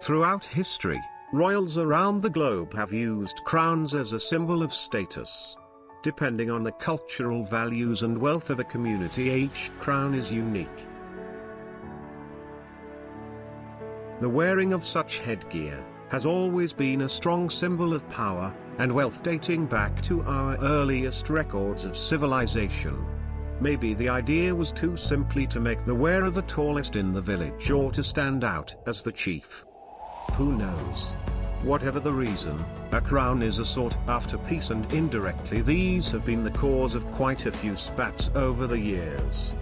Throughout history, royals around the globe have used crowns as a symbol of status. Depending on the cultural values and wealth of a community, each crown is unique. The wearing of such headgear has always been a strong symbol of power and wealth, dating back to our earliest records of civilization. Maybe the idea was to simply to make the wearer the tallest in the village, or to stand out as the chief. Who knows? Whatever the reason, a crown is a sought-after piece, and indirectly these have been the cause of quite a few spats over the years.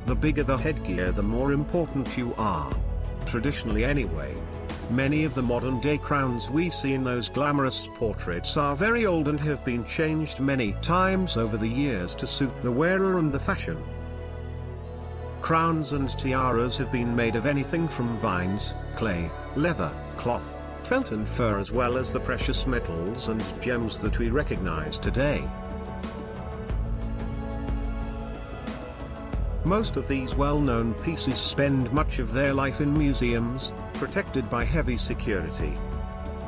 The bigger the headgear, the more important you are. Traditionally anyway. Many of the modern-day crowns we see in those glamorous portraits are very old and have been changed many times over the years to suit the wearer and the fashion. Crowns and tiaras have been made of anything from vines, clay, leather, cloth, felt and fur, as well as the precious metals and gems that we recognize today. Most of these well-known pieces spend much of their life in museums, protected by heavy security.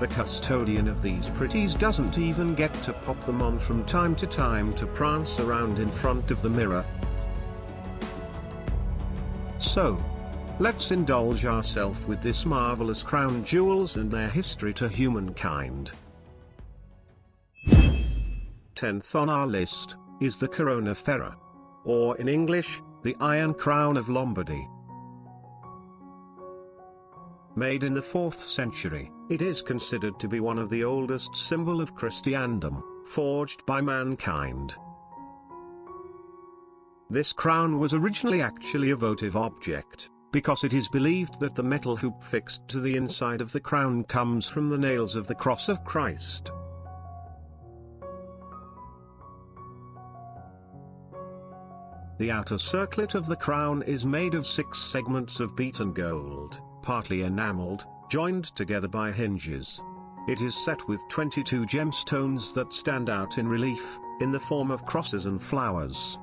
The custodian of these pretties doesn't even get to pop them on from time to time to prance around in front of the mirror. So, let's indulge ourselves with this marvelous crown jewels and their history to humankind. 10th on our list is the Corona Ferrea, or in English, the Iron Crown of Lombardy. Made in the 4th century, it is considered to be one of the oldest symbols of Christendom, forged by mankind. This crown was originally actually a votive object, because it is believed that the metal hoop fixed to the inside of the crown comes from the nails of the cross of Christ. The outer circlet of the crown is made of 6 segments of beaten gold, partly enameled, joined together by hinges. It is set with 22 gemstones that stand out in relief, in the form of crosses and flowers.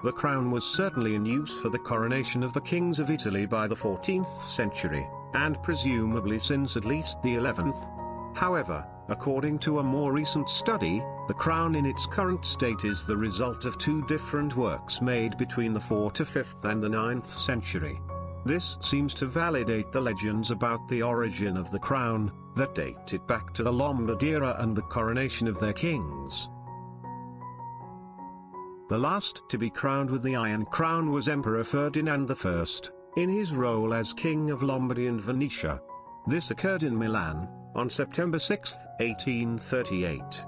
The crown was certainly in use for the coronation of the kings of Italy by the 14th century, and presumably since at least the 11th. However, according to a more recent study, the crown in its current state is the result of 2 different works made between the 4th to 5th and the 9th century. This seems to validate the legends about the origin of the crown, that date it back to the Lombard era and the coronation of their kings. The last to be crowned with the Iron Crown was Emperor Ferdinand I, in his role as King of Lombardy and Venetia. This occurred in Milan, on September 6, 1838.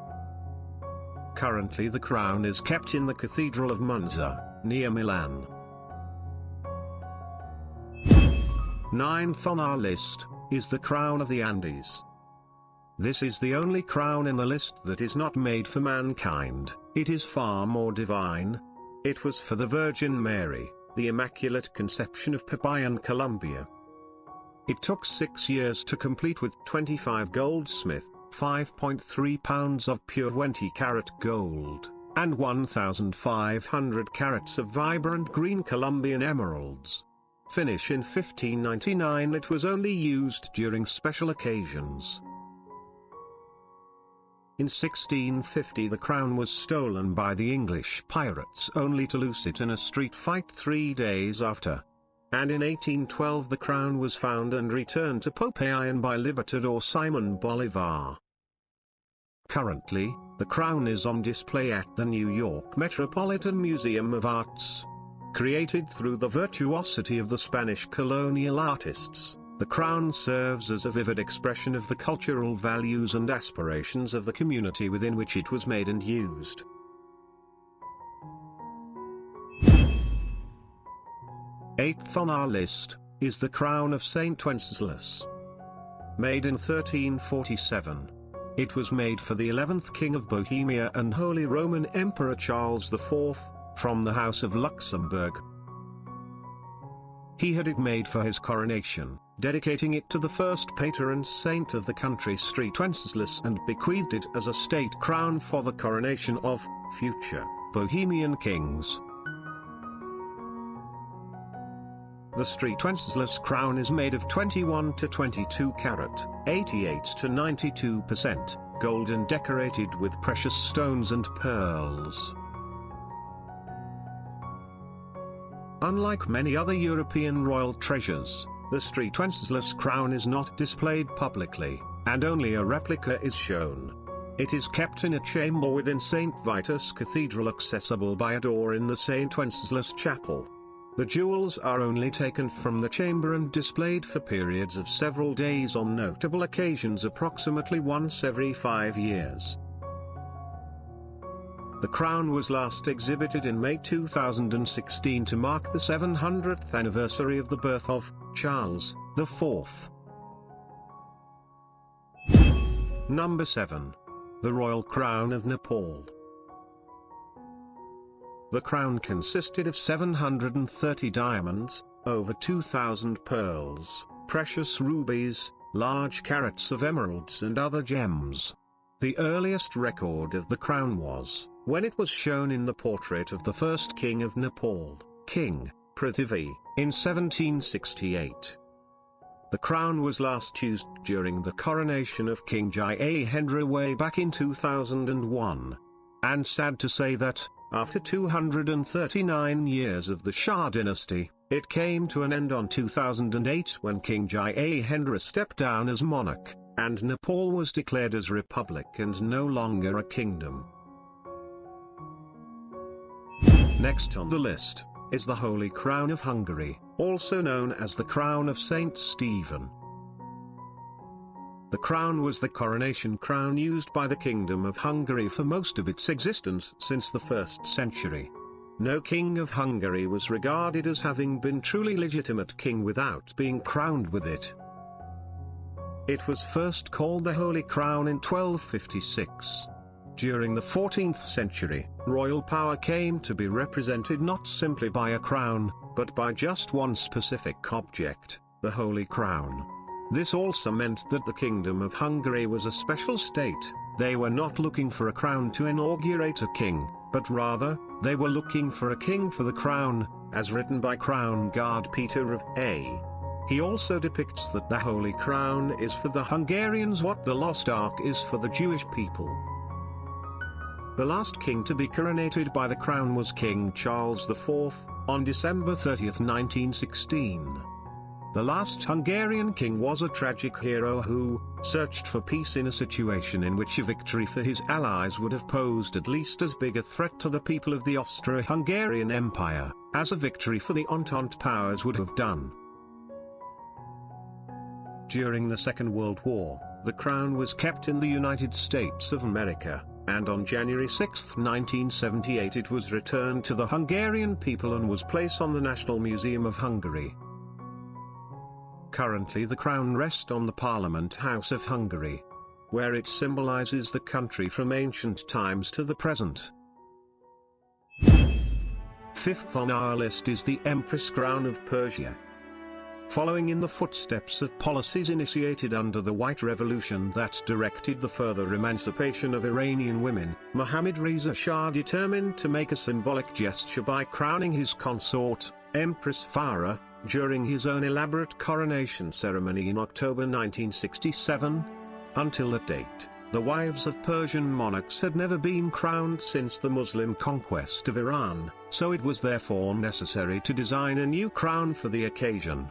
Currently the crown is kept in the Cathedral of Monza, near Milan. 9th on our list is the Crown of the Andes. This is the only crown in the list that is not made for mankind. It is far more divine. It was for the Virgin Mary, the Immaculate Conception of Popayán, Colombia. It took 6 years to complete, with 25 goldsmith, 5.3 pounds of pure 20-carat gold, and 1,500 carats of vibrant green Colombian emeralds. Finish in 1599. It was only used during special occasions. In 1650 the crown was stolen by the English pirates, only to lose it in a street fight 3 days after. And in 1812 the crown was found and returned to Popayán by Libertador Simón Bolívar. Currently, the crown is on display at the New York Metropolitan Museum of Arts. Created through the virtuosity of the Spanish colonial artists, the crown serves as a vivid expression of the cultural values and aspirations of the community within which it was made and used. Eighth on our list is the crown of Saint Wenceslas. Made in 1347. It was made for the 11th King of Bohemia and Holy Roman Emperor Charles IV, from the House of Luxembourg. He had it made for his coronation, dedicating it to the first patron saint of the country, St. Wenceslas, and bequeathed it as a state crown for the coronation of future Bohemian kings. The St. Wenceslas crown is made of 21 to 22 carat, 88 to 92% gold and decorated with precious stones and pearls. Unlike many other European royal treasures, the St. Wenceslas crown is not displayed publicly, and only a replica is shown. It is kept in a chamber within St. Vitus Cathedral, accessible by a door in the St. Wenceslas Chapel. The jewels are only taken from the chamber and displayed for periods of several days on notable occasions, approximately once every 5 years. The crown was last exhibited in May 2016 to mark the 700th anniversary of the birth of Charles IV. Number 7. The Royal Crown of Nepal. The crown consisted of 730 diamonds, over 2,000 pearls, precious rubies, large carats of emeralds and other gems. The earliest record of the crown was when it was shown in the portrait of the first king of Nepal, King Prithvi, in 1768. The crown was last used during the coronation of King Jayehendra way back in 2001. And sad to say that, after 239 years of the Shah dynasty, it came to an end on 2008 when King Jayehendra stepped down as monarch, and Nepal was declared as republic and no longer a kingdom. Next on the list is the Holy Crown of Hungary, also known as the Crown of Saint Stephen. The crown was the coronation crown used by the Kingdom of Hungary for most of its existence since the 1st century. No king of Hungary was regarded as having been truly legitimate king without being crowned with it. It was first called the Holy Crown in 1256. During the 14th century, royal power came to be represented not simply by a crown, but by just one specific object, the Holy Crown. This also meant that the Kingdom of Hungary was a special state. They were not looking for a crown to inaugurate a king, but rather, they were looking for a king for the crown, as written by Crown Guard Peter of A. He also depicts that the Holy Crown is for the Hungarians what the Lost Ark is for the Jewish people. The last king to be coronated by the crown was King Charles IV, on December 30, 1916. The last Hungarian king was a tragic hero who searched for peace in a situation in which a victory for his allies would have posed at least as big a threat to the people of the Austro-Hungarian Empire, as a victory for the Entente powers would have done. During the Second World War, the crown was kept in the United States of America, and on January 6, 1978 it was returned to the Hungarian people and was placed on the National Museum of Hungary. Currently the crown rests on the Parliament House of Hungary, where it symbolizes the country from ancient times to the present. Fifth on our list is the Empress Crown of Persia. Following in the footsteps of policies initiated under the White Revolution that directed the further emancipation of Iranian women, Mohammad Reza Shah determined to make a symbolic gesture by crowning his consort, Empress Farah, during his own elaborate coronation ceremony in October 1967. Until that date, the wives of Persian monarchs had never been crowned since the Muslim conquest of Iran, so it was therefore necessary to design a new crown for the occasion.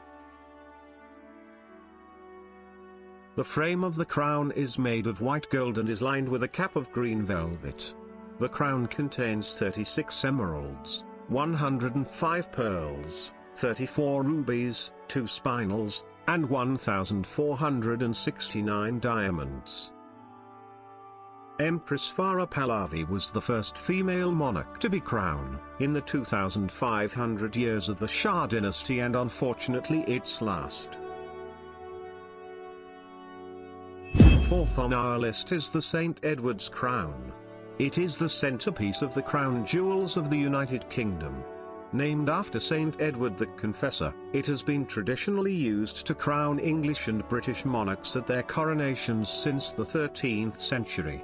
The frame of the crown is made of white gold and is lined with a cap of green velvet. The crown contains 36 emeralds, 105 pearls, 34 rubies, 2 spinels, and 1,469 diamonds. Empress Farah Pahlavi was the first female monarch to be crowned in the 2,500 years of the Shah dynasty and unfortunately its last. Fourth on our list is the St. Edward's Crown. It is the centerpiece of the crown jewels of the United Kingdom. Named after Saint Edward the Confessor, it has been traditionally used to crown English and British monarchs at their coronations since the 13th century.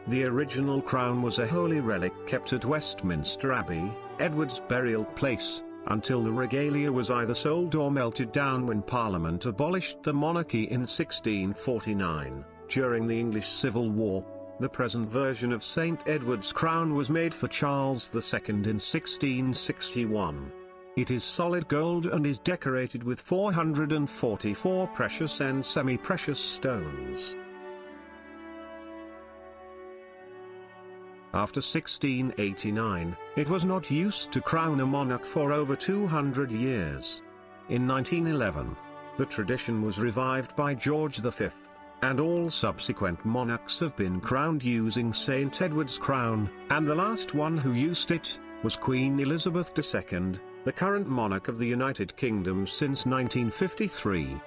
The original crown was a holy relic kept at Westminster Abbey, Edward's burial place, until the regalia was either sold or melted down when Parliament abolished the monarchy in 1649. During the English Civil War, the present version of St. Edward's crown was made for Charles II in 1661. It is solid gold and is decorated with 444 precious and semi-precious stones. After 1689, it was not used to crown a monarch for over 200 years. In 1911, the tradition was revived by George V, and all subsequent monarchs have been crowned using St. Edward's crown, and the last one who used it was Queen Elizabeth II, the current monarch of the United Kingdom since 1953.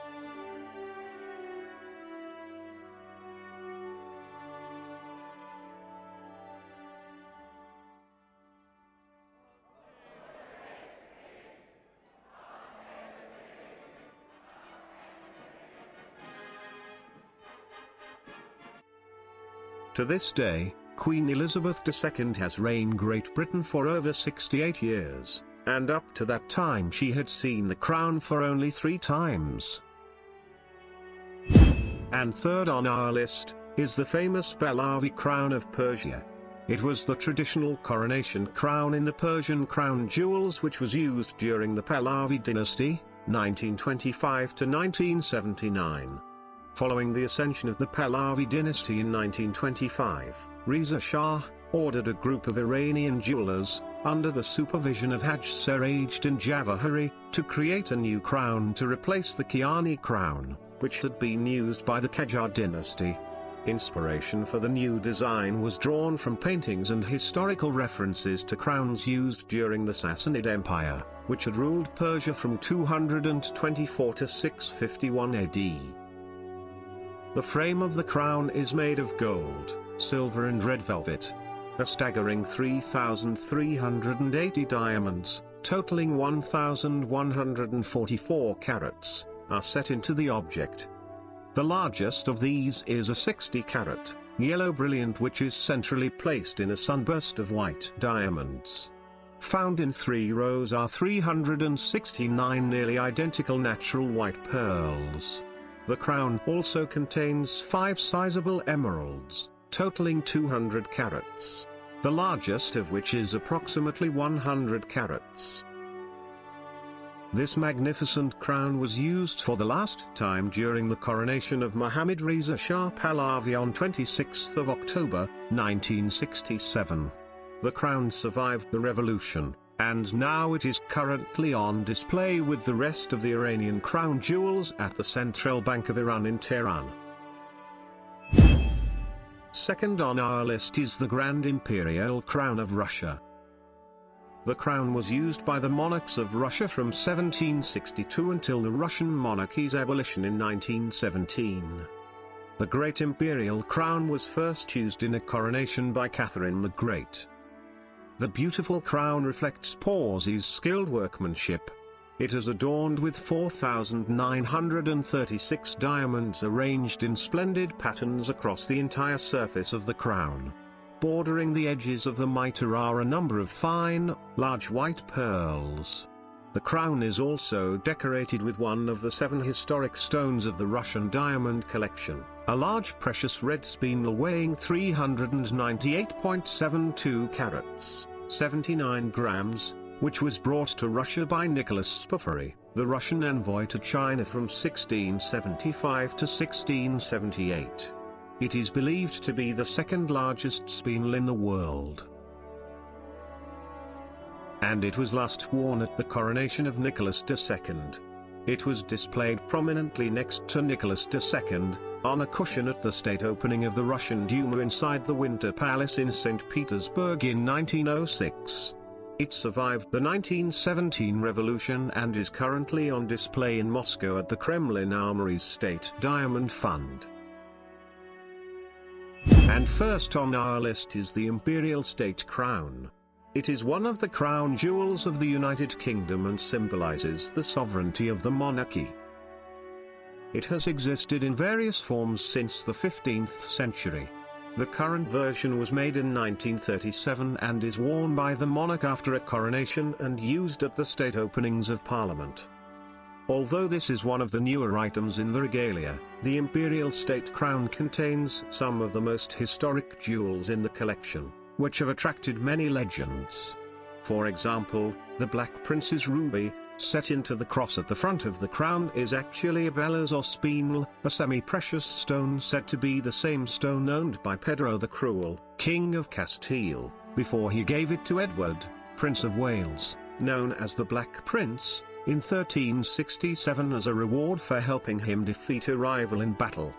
To this day, Queen Elizabeth II has reigned Great Britain for over 68 years, and up to that time she had seen the crown for only 3 times. And third on our list is the famous Pahlavi crown of Persia. It was the traditional coronation crown in the Persian crown jewels which was used during the Pahlavi dynasty, 1925 to 1979. Following the ascension of the Pahlavi dynasty in 1925, Reza Shah ordered a group of Iranian jewelers, under the supervision of Haj Serajuddin Javahari, to create a new crown to replace the Kiani crown, which had been used by the Qajar dynasty. Inspiration for the new design was drawn from paintings and historical references to crowns used during the Sassanid Empire, which had ruled Persia from 224 to 651 AD. The frame of the crown is made of gold, silver and red velvet. A staggering 3,380 diamonds, totaling 1,144 carats, are set into the object. The largest of these is a 60-carat, yellow brilliant which is centrally placed in a sunburst of white diamonds. Found in 3 rows are 369 nearly identical natural white pearls. The crown also contains 5 sizable emeralds, totaling 200 carats, the largest of which is approximately 100 carats. This magnificent crown was used for the last time during the coronation of Mohammad Reza Shah Pahlavi on 26 October, 1967. The crown survived the revolution, and now it is currently on display with the rest of the Iranian crown jewels at the Central Bank of Iran in Tehran. Second on our list is the Grand Imperial Crown of Russia. The crown was used by the monarchs of Russia from 1762 until the Russian monarchy's abolition in 1917. The Great Imperial Crown was first used in a coronation by Catherine the Great. The beautiful crown reflects Porzy's skilled workmanship. It is adorned with 4,936 diamonds arranged in splendid patterns across the entire surface of the crown. Bordering the edges of the mitre are a number of fine, large white pearls. The crown is also decorated with one of the 7 historic stones of the Russian diamond collection, a large precious red spinel weighing 398.72 carats, 79 grams, which was brought to Russia by Nicholas Spaffary, the Russian envoy to China from 1675 to 1678. It is believed to be the 2nd largest spinel in the world. And it was last worn at the coronation of Nicholas II. It was displayed prominently next to Nicholas II, on a cushion at the state opening of the Russian Duma inside the Winter Palace in St. Petersburg in 1906. It survived the 1917 revolution and is currently on display in Moscow at the Kremlin Armory's State Diamond Fund. And first on our list is the Imperial State Crown. It is one of the crown jewels of the United Kingdom and symbolizes the sovereignty of the monarchy. It has existed in various forms since the 15th century. The current version was made in 1937 and is worn by the monarch after a coronation and used at the state openings of Parliament. Although this is one of the newer items in the regalia, the imperial state crown contains some of the most historic jewels in the collection, which have attracted many legends. For example, the Black Prince's ruby, set into the cross at the front of the crown, is actually a Bellas or spinel, a semi-precious stone said to be the same stone owned by Pedro the Cruel, King of Castile, before he gave it to Edward, Prince of Wales, known as the Black Prince, in 1367 as a reward for helping him defeat a rival in battle.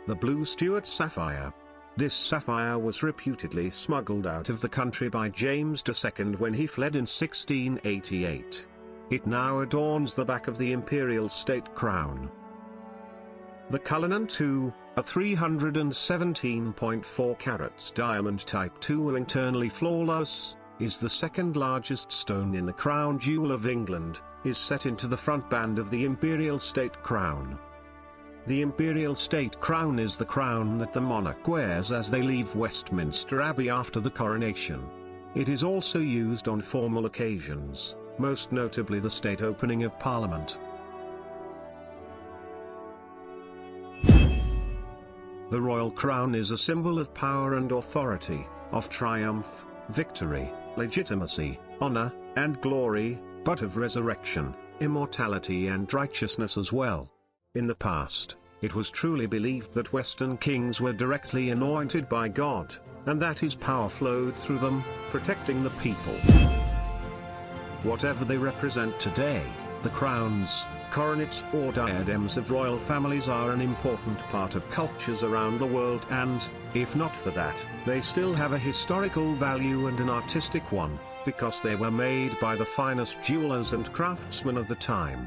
The Blue Stuart sapphire. This sapphire was reputedly smuggled out of the country by James II when he fled in 1688. It now adorns the back of the imperial state crown. The Cullinan II, a 317.4 carats diamond type II internally flawless, is the second largest stone in the crown jewel of England, is set into the front band of the imperial state crown. The imperial state crown is the crown that the monarch wears as they leave Westminster Abbey after the coronation. It is also used on formal occasions, most notably the state opening of Parliament. The royal crown is a symbol of power and authority, of triumph, victory, legitimacy, honor, and glory, but of resurrection, immortality and righteousness as well. In the past, it was truly believed that Western kings were directly anointed by God, and that his power flowed through them, protecting the people. Whatever they represent today, the crowns, coronets or diadems of royal families are an important part of cultures around the world and, if not for that, they still have a historical value and an artistic one, because they were made by the finest jewelers and craftsmen of the time.